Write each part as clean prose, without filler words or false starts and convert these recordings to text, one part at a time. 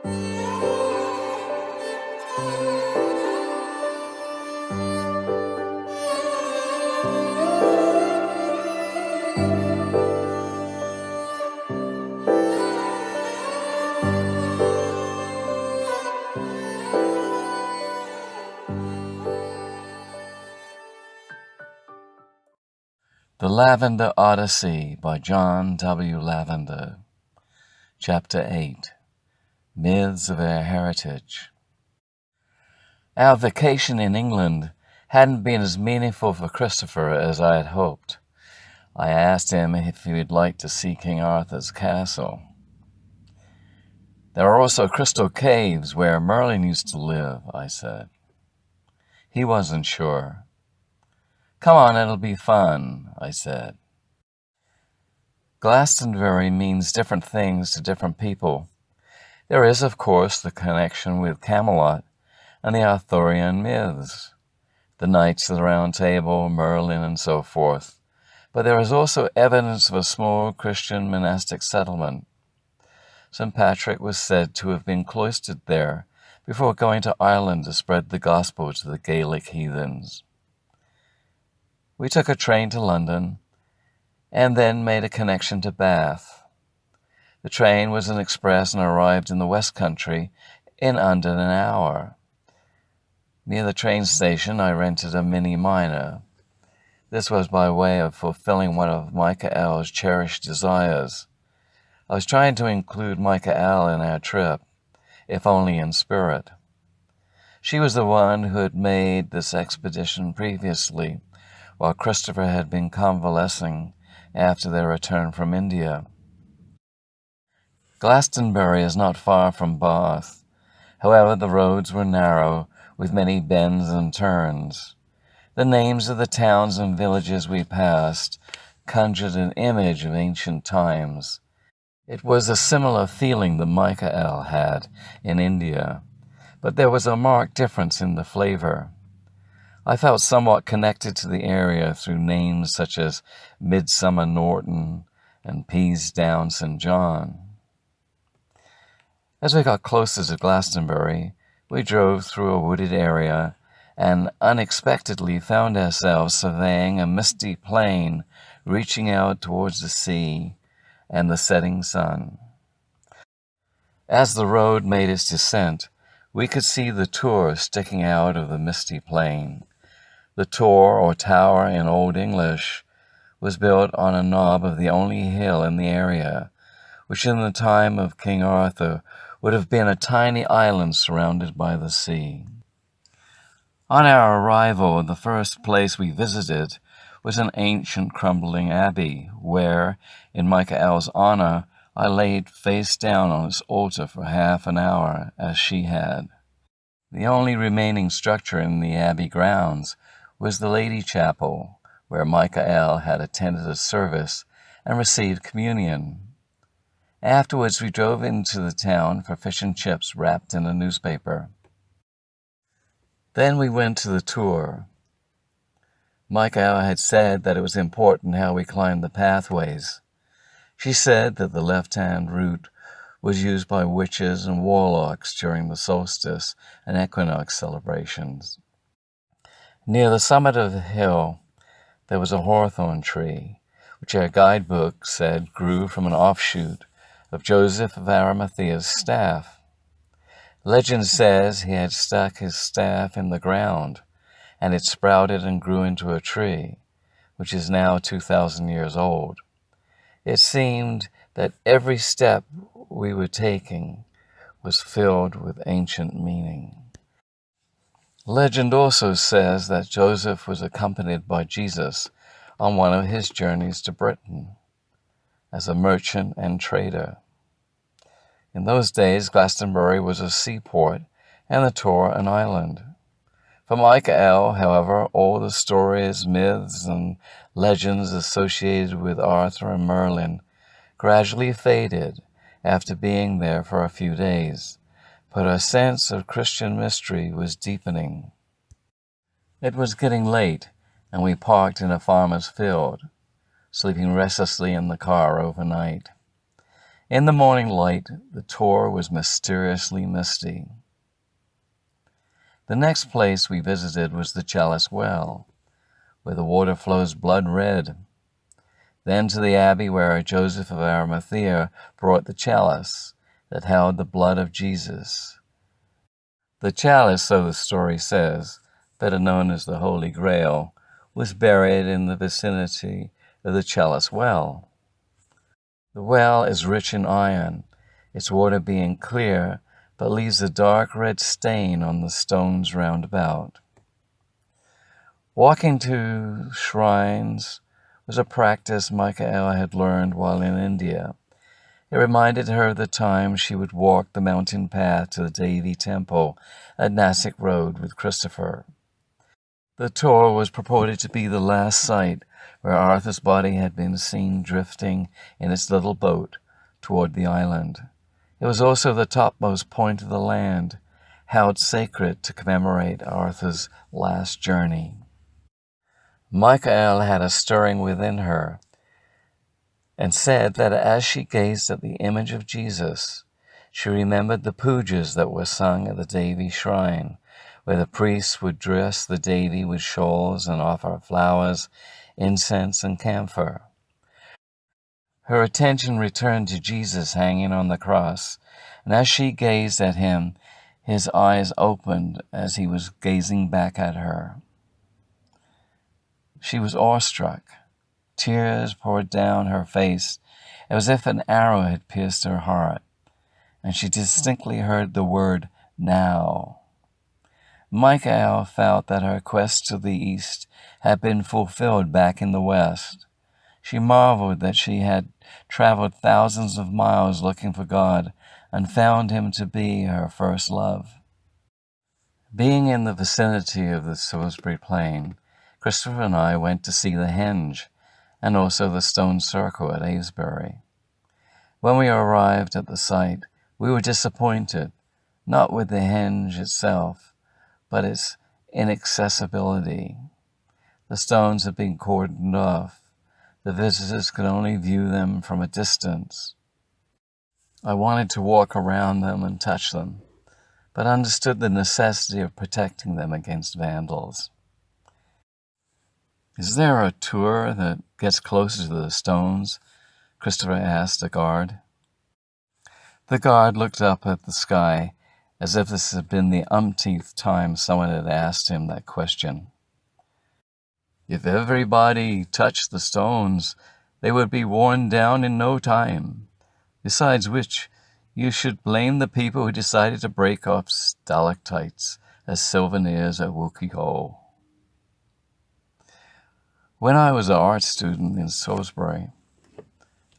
The Lavender Odyssey by John W. Lavender. Chapter 8. Myths of Our Heritage. Our vacation in England hadn't been as meaningful for Christopher as I had hoped. I asked him if he would like to see King Arthur's castle. There are also crystal caves where Merlin used to live, I said. He wasn't sure. Come on, it'll be fun, I said. Glastonbury means different things to different people. There is, of course, the connection with Camelot and the Arthurian myths, the Knights of the Round Table, Merlin, and so forth. But there is also evidence of a small Christian monastic settlement. St. Patrick was said to have been cloistered there before going to Ireland to spread the gospel to the Gaelic heathens. We took a train to London and then made a connection to Bath. The train was an express and arrived in the West Country in under an hour. Near the train station, I rented a Mini Minor. This was by way of fulfilling one of Micah-el's cherished desires. I was trying to include Micah-el in our trip, if only in spirit. She was the one who had made this expedition previously, while Christopher had been convalescing after their return from India. Glastonbury is not far from Bath. However, the roads were narrow, with many bends and turns. The names of the towns and villages we passed conjured an image of ancient times. It was a similar feeling that Micah-el had in India, but there was a marked difference in the flavor. I felt somewhat connected to the area through names such as Midsummer Norton and Peasdown St. John. As we got closer to Glastonbury, we drove through a wooded area and unexpectedly found ourselves surveying a misty plain reaching out towards the sea and the setting sun. As the road made its descent, we could see the Tor sticking out of the misty plain. The Tor, or tower in Old English, was built on a knob of the only hill in the area, which in the time of King Arthur would have been a tiny island surrounded by the sea. On our arrival, the first place we visited was an ancient crumbling abbey, where, in Micah-el's honor, I laid face down on its altar for half an hour, as she had. The only remaining structure in the abbey grounds was the Lady Chapel, where Micah-el had attended a service and received communion. Afterwards, we drove into the town for fish and chips wrapped in a newspaper. Then we went to the Tor. Micah-el had said that it was important how we climbed the pathways. She said that the left-hand route was used by witches and warlocks during the solstice and equinox celebrations. Near the summit of the hill, there was a hawthorn tree, which our guidebook said grew from an offshoot of Joseph of Arimathea's staff. Legend says he had stuck his staff in the ground, and it sprouted and grew into a tree, which is now 2,000 years old. It seemed that every step we were taking was filled with ancient meaning. Legend also says that Joseph was accompanied by Jesus on one of his journeys to Britain as a merchant and trader. In those days, Glastonbury was a seaport and the Tor an island. For Micah-el, however, all the stories, myths, and legends associated with Arthur and Merlin gradually faded after being there for a few days, but her sense of Christian mystery was deepening. It was getting late, and we parked in a farmer's field, sleeping restlessly in the car overnight. In the morning light, the tour was mysteriously misty. The next place we visited was the Chalice Well, where the water flows blood red. Then to the abbey where Joseph of Arimathea brought the chalice that held the blood of Jesus. The chalice, so the story says, better known as the Holy Grail, was buried in the vicinity of the Chalice Well. The well is rich in iron, its water being clear, but leaves a dark red stain on the stones round about. Walking to shrines was a practice Micah-el had learned while in India. It reminded her of the time she would walk the mountain path to the Devi temple at Nasik Road with Christopher. The tour was purported to be the last site where Arthur's body had been seen drifting in its little boat toward the island. It was also the topmost point of the land, held sacred to commemorate Arthur's last journey. Micah-el had a stirring within her, and said that as she gazed at the image of Jesus, she remembered the pujas that were sung at the Devi shrine, where the priests would dress the Devi with shawls and offer flowers, incense, and camphor. Her attention returned to Jesus hanging on the cross, and as she gazed at him, his eyes opened as he was gazing back at her. She was awestruck. Tears poured down her face, as if an arrow had pierced her heart, and she distinctly heard the word, now. Micah-el felt that her quest to the east had been fulfilled back in the west. She marveled that she had traveled thousands of miles looking for God and found him to be her first love. Being in the vicinity of the Salisbury Plain, Christopher and I went to see the henge, and also the stone circle at Avebury. When we arrived at the site, we were disappointed, not with the henge itself, but its inaccessibility. The stones had been cordoned off. The visitors could only view them from a distance. I wanted to walk around them and touch them, but understood the necessity of protecting them against vandals. "Is there a tour that gets closer to the stones?" Christopher asked the guard. The guard looked up at the sky as if this had been the umpteenth time someone had asked him that question. "If everybody touched the stones, they would be worn down in no time. Besides which, you should blame the people who decided to break off stalactites as souvenirs at Wookey-Hole." When I was an art student in Salisbury,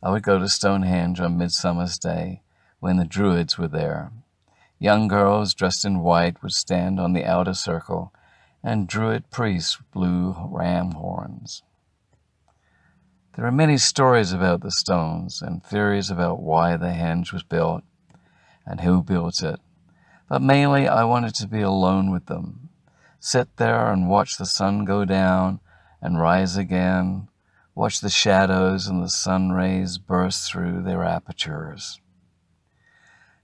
I would go to Stonehenge on Midsummer's Day when the Druids were there. Young girls dressed in white would stand on the outer circle, and Druid priests blew ram horns. There are many stories about the stones and theories about why the henge was built and who built it, but mainly I wanted to be alone with them, sit there and watch the sun go down and rise again, watch the shadows and the sun rays burst through their apertures.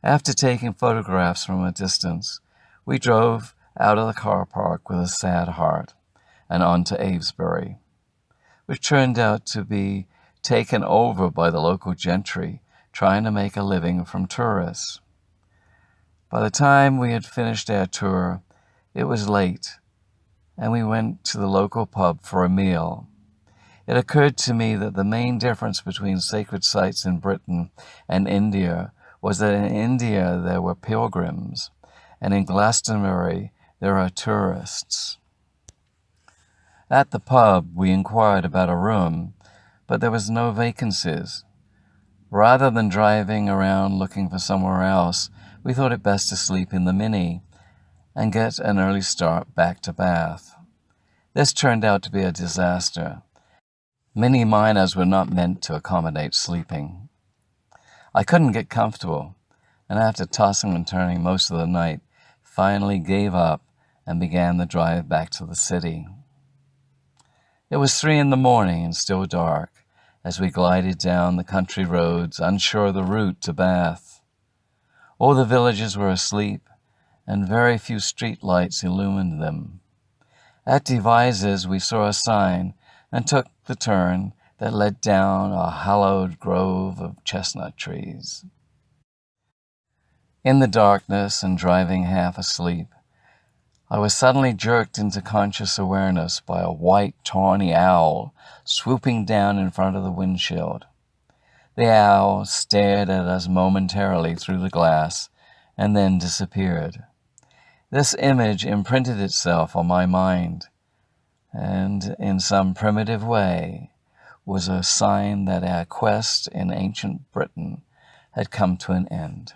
After taking photographs from a distance, we drove out of the car park with a sad heart and on to Avebury, which turned out to be taken over by the local gentry trying to make a living from tourists. By the time we had finished our tour, it was late, and we went to the local pub for a meal. It occurred to me that the main difference between sacred sites in Britain and India was that in India there were pilgrims, and in Glastonbury there are tourists. At the pub, we inquired about a room, but there was no vacancies. Rather than driving around looking for somewhere else, we thought it best to sleep in the Mini and get an early start back to Bath. This turned out to be a disaster. Mini miners were not meant to accommodate sleeping. I couldn't get comfortable, and after tossing and turning most of the night, finally gave up and began the drive back to the city. It was 3 a.m. and still dark, as we glided down the country roads, unsure of the route to Bath. All the villages were asleep, and very few street lights illumined them. At Devizes we saw a sign and took the turn that led down a hallowed grove of chestnut trees. In the darkness and driving half asleep, I was suddenly jerked into conscious awareness by a white, tawny owl swooping down in front of the windshield. The owl stared at us momentarily through the glass and then disappeared. This image imprinted itself on my mind, and in some primitive way was a sign that our quest in ancient Britain had come to an end.